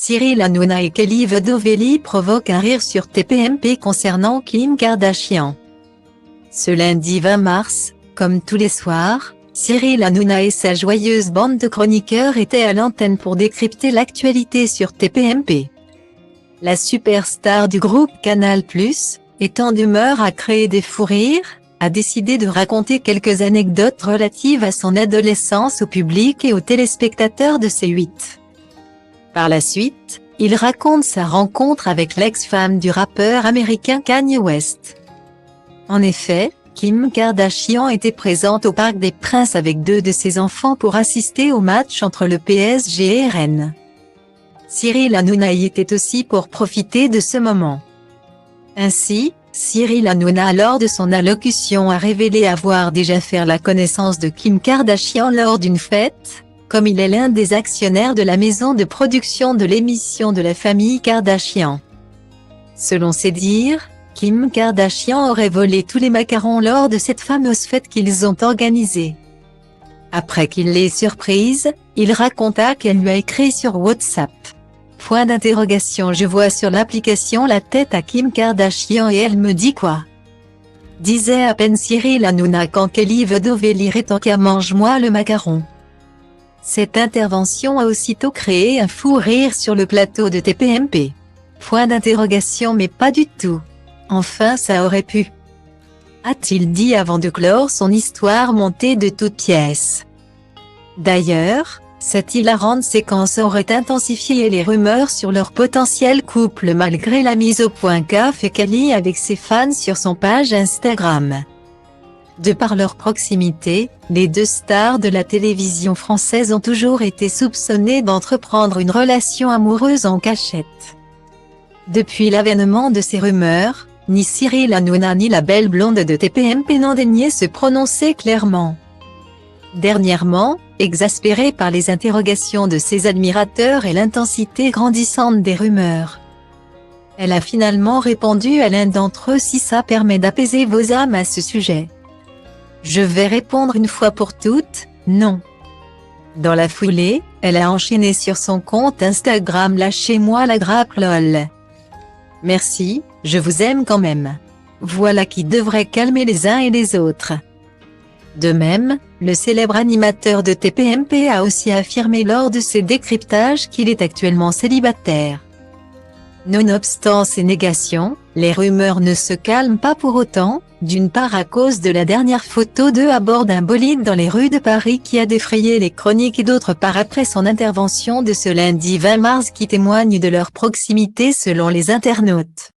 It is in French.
Cyril Hanouna et Kelly Vedovelli provoquent un rire sur TPMP concernant Kim Kardashian. Ce lundi 20 mars, comme tous les soirs, Cyril Hanouna et sa joyeuse bande de chroniqueurs étaient à l'antenne pour décrypter l'actualité sur TPMP. La superstar du groupe Canal+, étant d'humeur à créer des fous rires, a décidé de raconter quelques anecdotes relatives à son adolescence au public et aux téléspectateurs de C8. Par la suite, il raconte sa rencontre avec l'ex-femme du rappeur américain Kanye West. En effet, Kim Kardashian était présente au Parc des Princes avec 2 de ses enfants pour assister au match entre le PSG et Rennes. Cyril Hanouna y était aussi pour profiter de ce moment. Ainsi, Cyril Hanouna lors de son allocution a révélé avoir déjà fait la connaissance de Kim Kardashian lors d'une fête, comme il est l'un des actionnaires de la maison de production de l'émission de la famille Kardashian. Selon ses dires, Kim Kardashian aurait volé tous les macarons lors de cette fameuse fête qu'ils ont organisée. Après qu'il l'ait surprise, il raconta qu'elle lui a écrit sur WhatsApp. Point d'interrogation. Je vois sur l'application la tête à Kim Kardashian et elle me dit quoi? Disait à peine Cyril Hanouna quand Kelly Vedovelli rétorqua mange-moi le macaron. Cette intervention a aussitôt créé un fou rire sur le plateau de TPMP. Point d'interrogation mais pas du tout. Enfin ça aurait pu. A-t-il dit avant de clore son histoire montée de toutes pièces. D'ailleurs, cette hilarante séquence aurait intensifié les rumeurs sur leur potentiel couple malgré la mise au point qu'a fait Kelly avec ses fans sur son page Instagram. De par leur proximité, les 2 stars de la télévision française ont toujours été soupçonnées d'entreprendre une relation amoureuse en cachette. Depuis l'avènement de ces rumeurs, ni Cyril Hanouna ni la belle blonde de TPMP n'ont daigné se prononcer clairement. Dernièrement, exaspérée par les interrogations de ses admirateurs et l'intensité grandissante des rumeurs, elle a finalement répondu à l'un d'entre eux si ça permet d'apaiser vos âmes à ce sujet. Je vais répondre une fois pour toutes, non. Dans la foulée, elle a enchaîné sur son compte Instagram lâchez-moi la grappe lol. Merci, je vous aime quand même. Voilà qui devrait calmer les uns et les autres. De même, le célèbre animateur de TPMP a aussi affirmé lors de ses décryptages qu'il est actuellement célibataire. Nonobstant ces négations, les rumeurs ne se calment pas pour autant, d'une part à cause de la dernière photo d'eux à bord d'un bolide dans les rues de Paris qui a défrayé les chroniques et d'autre part après son intervention de ce lundi 20 mars qui témoigne de leur proximité selon les internautes.